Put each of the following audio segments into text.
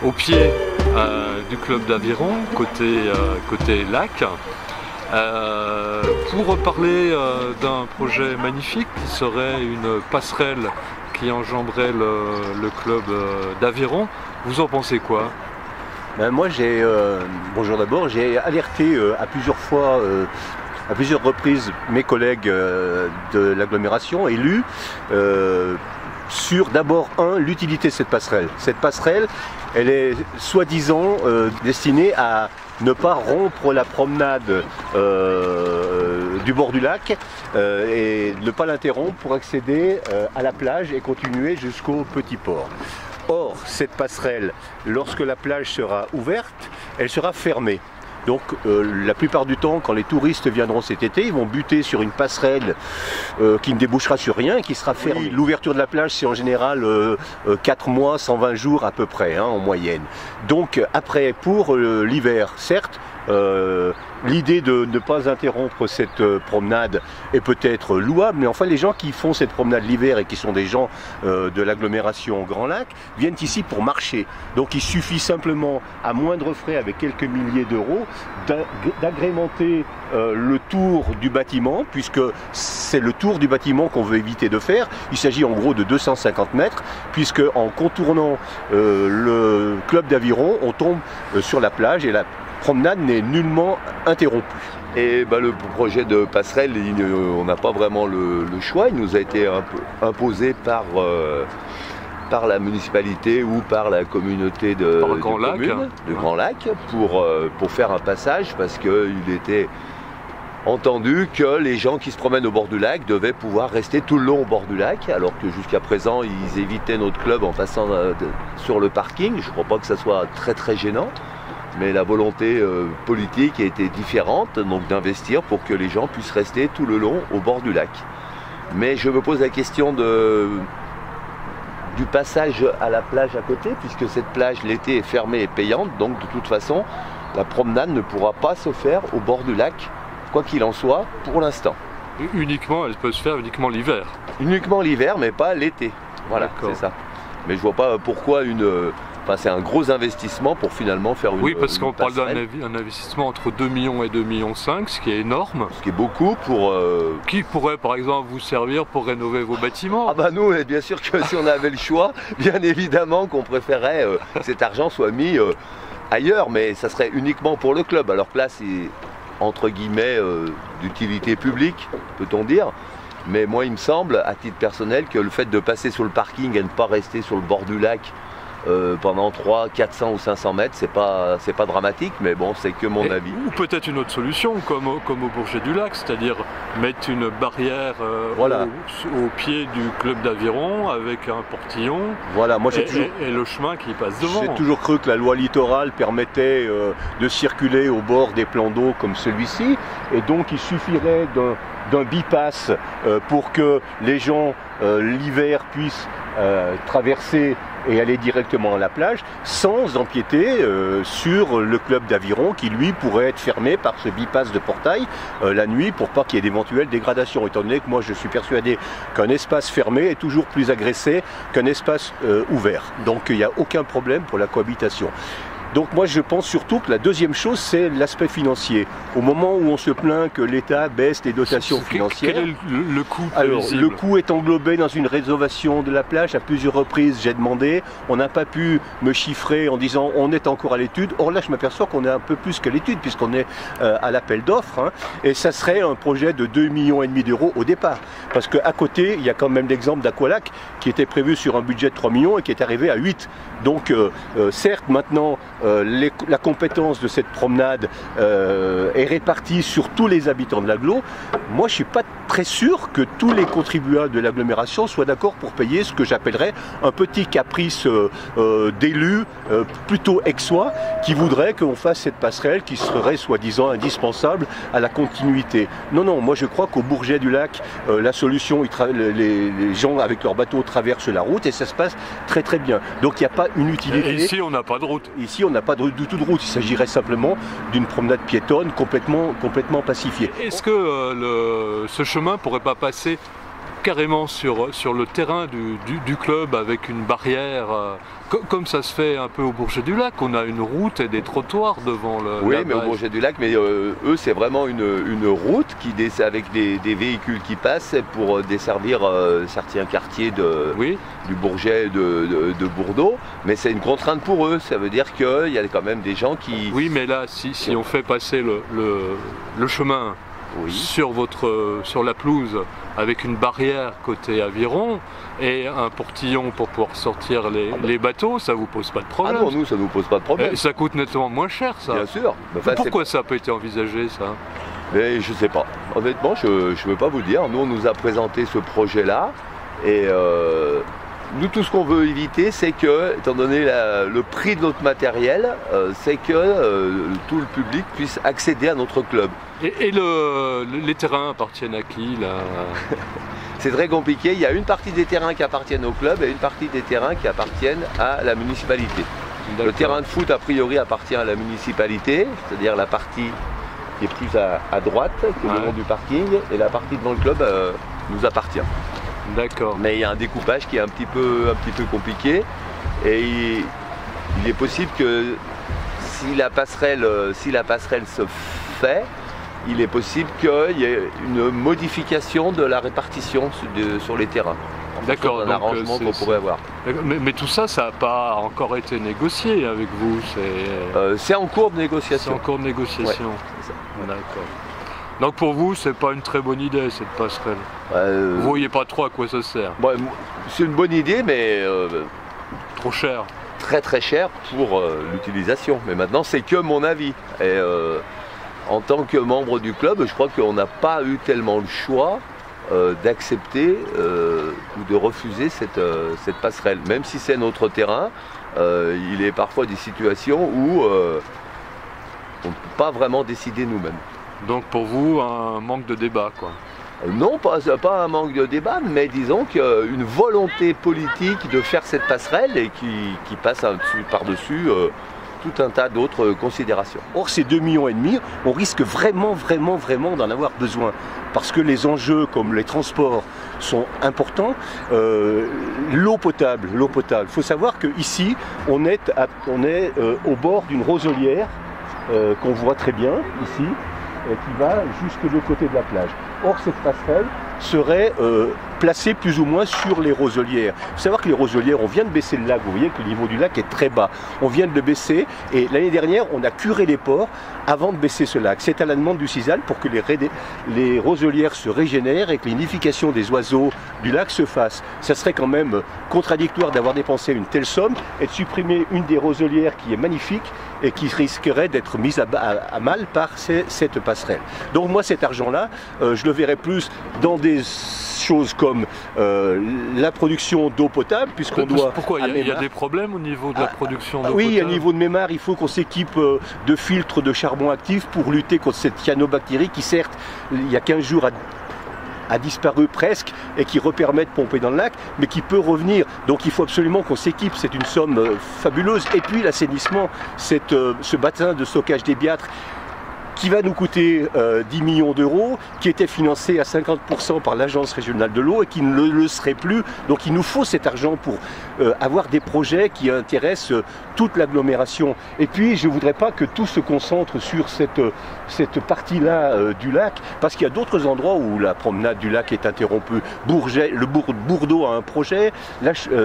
au pied du club d'Aviron, côté lac, pour parler d'un projet magnifique qui serait une passerelle qui enjamberait le club d'Aviron. Vous en pensez quoi? Ben moi, bonjour d'abord, j'ai alerté à plusieurs reprises mes collègues de l'agglomération, élus, sur d'abord l'utilité de cette passerelle. Cette passerelle, elle est soi-disant destinée à ne pas rompre la promenade du bord du lac et ne pas l'interrompre pour accéder à la plage et continuer jusqu'au petit port. Or, cette passerelle, lorsque la plage sera ouverte, elle sera fermée. Donc la plupart du temps, quand les touristes viendront cet été, ils vont buter sur une passerelle qui ne débouchera sur rien et qui sera fermée. L'ouverture de la plage, c'est en général 4 mois, 120 jours à peu près, en moyenne. Donc après, pour l'hiver, certes, l'idée de ne pas interrompre cette promenade est peut-être louable, mais enfin les gens qui font cette promenade l'hiver et qui sont des gens de l'agglomération Grand Lac viennent ici pour marcher. Donc il suffit simplement, à moindre frais, avec quelques milliers d'euros, d'agrémenter le tour du bâtiment, puisque c'est le tour du bâtiment qu'on veut éviter de faire. Il s'agit en gros de 250 mètres, puisque en contournant le club d'Aviron, on tombe sur la plage et la promenade n'est nullement interrompue. Et le projet de passerelle, on n'a pas vraiment le choix. Il nous a été imposé par la municipalité ou par la communauté de Grand Lac pour faire un passage, parce qu'il était entendu que les gens qui se promènent au bord du lac devaient pouvoir rester tout le long au bord du lac, alors que jusqu'à présent ils évitaient notre club en passant sur le parking. Je ne crois pas que ça soit très très gênant. Mais la volonté politique a été différente, donc d'investir pour que les gens puissent rester tout le long au bord du lac. Mais je me pose la question du passage à la plage à côté, puisque cette plage l'été est fermée et payante, donc de toute façon, la promenade ne pourra pas se faire au bord du lac, quoi qu'il en soit, pour l'instant. Uniquement, elle peut se faire uniquement l'hiver. Uniquement l'hiver, mais pas l'été. Voilà, c'est ça. Mais je vois pas pourquoi c'est un gros investissement pour finalement faire une Oui, parce qu'on parle d'un investissement entre 2 millions et 2,5 millions, ce qui est énorme. Ce qui est beaucoup pour... Qui pourrait par exemple vous servir pour rénover vos bâtiments? Ah bah nous, bien sûr que si on avait le choix, bien évidemment qu'on préférait cet argent soit mis ailleurs, mais ça serait uniquement pour le club. Alors que là, c'est entre guillemets d'utilité publique, peut-on dire. Mais moi, il me semble, à titre personnel, que le fait de passer sur le parking et ne pas rester sur le bord du lac pendant 300, 400 ou 500 mètres, c'est pas dramatique, mais bon, c'est que mon avis. Ou peut-être une autre solution, comme au Bourget du Lac, c'est-à-dire mettre une barrière au pied du club d'Aviron avec un portillon, voilà, moi, et le chemin qui passe devant. J'ai toujours cru que la loi littorale permettait de circuler au bord des plans d'eau comme celui-ci, et donc il suffirait d'un bypass pour que les gens l'hiver puissent traverser et aller directement à la plage sans empiéter sur le club d'Aviron qui lui pourrait être fermé par ce bypass de portail la nuit pour pas qu'il y ait d'éventuelles dégradations, étant donné que moi je suis persuadé qu'un espace fermé est toujours plus agressé qu'un espace ouvert. Donc il n'y a aucun problème pour la cohabitation. Donc moi je pense surtout que la deuxième chose, c'est l'aspect financier. Au moment où on se plaint que l'État baisse les dotations financières... Quel est le coût Alors, prévisible? le coût est englobé dans une rénovation de la plage. À plusieurs reprises, j'ai demandé. On n'a pas pu me chiffrer en disant on est encore à l'étude. Or là, je m'aperçois qu'on est un peu plus qu'à l'étude puisqu'on est à l'appel d'offres. Et ça serait un projet de 2,5 millions d'euros au départ. Parce qu'à côté, il y a quand même l'exemple d'Aqualac qui était prévu sur un budget de 3 millions et qui est arrivé à 8. Donc certes, maintenant, la compétence de cette promenade est répartie sur tous les habitants de l'agglo. Moi, je ne suis pas très sûr que tous les contribuables de l'agglomération soient d'accord pour payer ce que j'appellerais un petit caprice d'élus plutôt aixois qui voudraient qu'on fasse cette passerelle qui serait soi-disant indispensable à la continuité. Non, non, moi je crois qu'au Bourget du Lac, la solution, les gens avec leur bateau traversent la route et ça se passe très très bien. Donc il n'y a pas une utilité. Et ici, on n'a pas de route. Ici, on n'a pas du tout de route. Il s'agirait simplement d'une promenade piétonne complètement pacifiée. Est-ce que ce chemin pourrait pas passer carrément sur le terrain du club avec une barrière, comme ça se fait un peu au Bourget-du-Lac, on a une route et des trottoirs devant le. Oui, mais au Bourget-du-Lac, mais eux, c'est vraiment une route avec des véhicules qui passent pour desservir certains quartiers du Bourget de Bourdeau. Mais c'est une contrainte pour eux, ça veut dire qu'il y a quand même des gens qui. Oui, mais là, si on fait passer le chemin. Oui. Sur la pelouse avec une barrière côté aviron et un portillon pour pouvoir sortir les bateaux, ça vous pose pas de problème? Ah non, nous ça nous pose pas de problème. Et ça coûte nettement moins cher, ça. Bien sûr. Enfin, pourquoi ça n'a pas été envisagé, ça? Mais je sais pas. Honnêtement, je ne veux pas vous dire. Nous, on nous a présenté ce projet-là et nous, tout ce qu'on veut éviter, c'est que, étant donné le prix de notre matériel, c'est que tout le public puisse accéder à notre club. Et les terrains appartiennent à qui, là? C'est très compliqué. Il y a une partie des terrains qui appartiennent au club et une partie des terrains qui appartiennent à la municipalité. Le terrain de foot, a priori, appartient à la municipalité, c'est-à-dire la partie qui est plus à droite, qui est le long du parking, et la partie devant le club nous appartient. D'accord. Mais il y a un découpage qui est un petit peu compliqué et il est possible que si la passerelle se fait, il est possible qu'il y ait une modification de la répartition sur les terrains. D'accord. Un arrangement qu'on pourrait avoir. Mais tout ça, ça n'a pas encore été négocié avec vous? C'est en cours de négociation. C'est en cours de négociation. Ouais, d'accord. Donc pour vous, c'est pas une très bonne idée, cette passerelle. Vous voyez pas trop à quoi ça sert? C'est une bonne idée, mais trop cher. Très très cher pour l'utilisation. Mais maintenant, c'est que mon avis. Et en tant que membre du club, je crois qu'on n'a pas eu tellement le choix d'accepter ou de refuser cette passerelle. Même si c'est notre terrain, il est parfois des situations où on ne peut pas vraiment décider nous-mêmes. Donc pour vous, un manque de débat, quoi? Non, pas un manque de débat, mais disons qu'une volonté politique de faire cette passerelle et qui passe par-dessus tout un tas d'autres considérations. Or, ces 2,5 millions, on risque vraiment d'en avoir besoin. Parce que les enjeux comme les transports sont importants. L'eau potable. Il faut savoir qu'ici, on est au bord d'une roselière qu'on voit très bien, ici, qui va jusque de l'autre côté de la plage. Or, cette passerelle serait placée plus ou moins sur les roselières. Il faut savoir que les roselières, on vient de baisser le lac, vous voyez que le niveau du lac est très bas. On vient de le baisser et l'année dernière, on a curé les ports avant de baisser ce lac. C'est à la demande du CISAL pour que les roselières se régénèrent et que l'unification des oiseaux du lac se fasse. Ça serait quand même contradictoire d'avoir dépensé une telle somme et de supprimer une des roselières qui est magnifique et qui risquerait d'être mise à mal par cette passerelle. Donc moi, cet argent-là, je le verrais plus dans des choses comme la production d'eau potable, puisqu'on doit... Pourquoi? Il y a des problèmes au niveau de la production d'eau potable? Oui, au niveau de Mémar, il faut qu'on s'équipe de filtres de charbon actif pour lutter contre cette cyanobactérie qui, certes, il y a 15 jours a disparu presque et qui repermet de pomper dans le lac, mais qui peut revenir. Donc il faut absolument qu'on s'équipe, c'est une somme fabuleuse. Et puis l'assainissement, ce bassin de stockage des Biâtres, qui va nous coûter 10 millions d'euros, qui était financé à 50% par l'Agence régionale de l'eau et qui ne le serait plus. Donc il nous faut cet argent pour avoir des projets qui intéressent toute l'agglomération. Et puis je ne voudrais pas que tout se concentre sur cette partie-là du lac, parce qu'il y a d'autres endroits où la promenade du lac est interrompue. Bourdeau a un projet,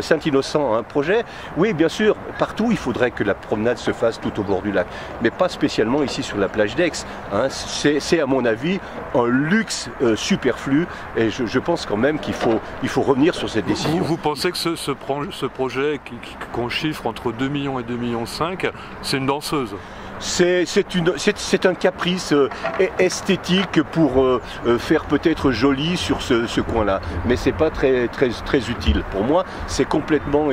Saint-Innocent a un projet. Oui, bien sûr, partout il faudrait que la promenade se fasse tout au bord du lac, mais pas spécialement ici sur la plage d'Aix. Hein, c'est à mon avis un luxe superflu et je pense quand même qu'il faut revenir sur cette décision. Vous pensez que ce projet qu'on chiffre entre 2 millions et 2,5 millions, c'est une danseuse? C'est un caprice esthétique pour faire peut-être joli sur ce coin-là, mais c'est pas très utile. Pour moi, c'est complètement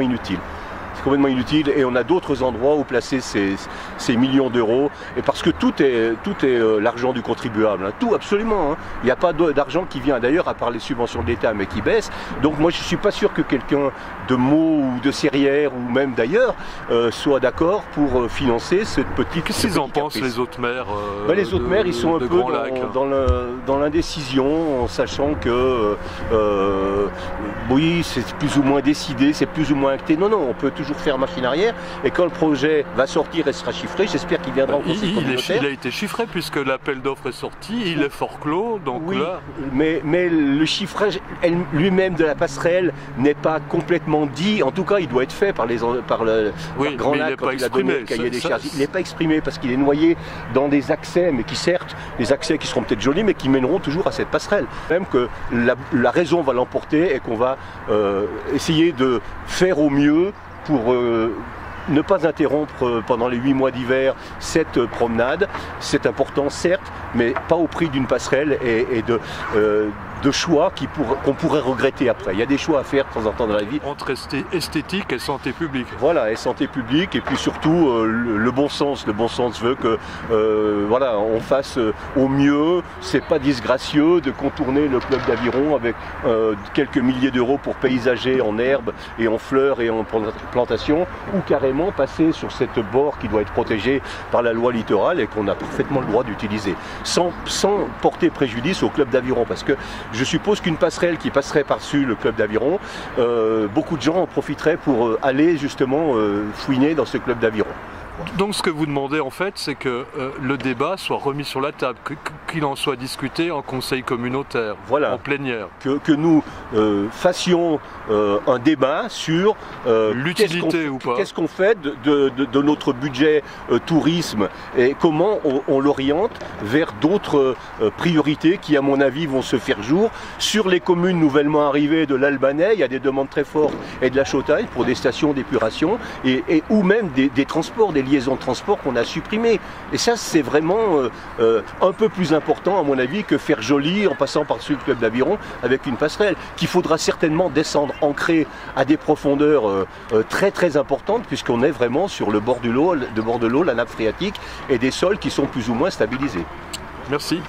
inutile. complètement inutile et on a d'autres endroits où placer ces millions d'euros. Et parce que tout est l'argent du contribuable, hein. Tout, absolument. Hein. Il n'y a pas d'argent qui vient d'ailleurs, à part les subventions de l'État, mais qui baissent. Donc moi je ne suis pas sûr que quelqu'un de Meaux ou de Serrières ou même d'ailleurs soit d'accord pour financer cette petite. Qu'est-ce qu'ils en pensent les autres maires les autres maires, ils sont un peu dans l'indécision, en sachant que oui, c'est plus ou moins décidé, c'est plus ou moins acté. Non, on peut toujours faire machine arrière. Et quand le projet va sortir et sera chiffré, j'espère qu'il viendra au conseil communautaire. Il a été chiffré puisque l'appel d'offres est sorti, il est fort clos. Donc oui, là... mais le chiffrage lui-même de la passerelle n'est pas complètement dit. En tout cas, il doit être fait par Grand Lac quand il a donné le cahier des charges. Il n'est pas exprimé parce qu'il est noyé dans des accès, mais qui certes, des accès qui seront peut-être jolis, mais qui mèneront toujours à cette passerelle. Même que la raison va l'emporter et qu'on va essayer de faire au mieux pour ne pas interrompre pendant les 8 mois d'hiver cette promenade. C'est important certes, mais pas au prix d'une passerelle et de choix qu'on pourrait regretter après. Il y a des choix à faire de temps en temps dans la vie. Entre esthétique et santé publique. Voilà, et santé publique, et puis surtout le bon sens. Le bon sens veut que voilà, on fasse au mieux. C'est pas disgracieux de contourner le club d'Aviron avec quelques milliers d'euros pour paysager en herbe et en fleurs et en plantation, ou carrément passer sur cette bord qui doit être protégée par la loi littorale et qu'on a parfaitement le droit d'utiliser, sans porter préjudice au club d'Aviron, parce que je suppose qu'une passerelle qui passerait par-dessus le club d'Aviron, beaucoup de gens en profiteraient pour aller justement fouiner dans ce club d'Aviron. Donc ce que vous demandez en fait, c'est que le débat soit remis sur la table, qu'il en soit discuté en conseil communautaire, voilà, en plénière. Que nous fassions un débat sur l'utilité ou pas. Qu'est-ce qu'on fait de notre budget tourisme et comment on l'oriente vers d'autres priorités qui à mon avis vont se faire jour. Sur les communes nouvellement arrivées de l'Albanais, il y a des demandes très fortes, et de la Chautaille pour des stations d'épuration ou même des transports, des liaisons de transport qu'on a supprimées. Et ça, c'est vraiment un peu plus important, à mon avis, que faire joli en passant par-dessus le club d'Aviron avec une passerelle qu'il faudra certainement descendre, ancrer à des profondeurs très très importantes, puisqu'on est vraiment sur le bord de l'eau, la nappe phréatique et des sols qui sont plus ou moins stabilisés. Merci.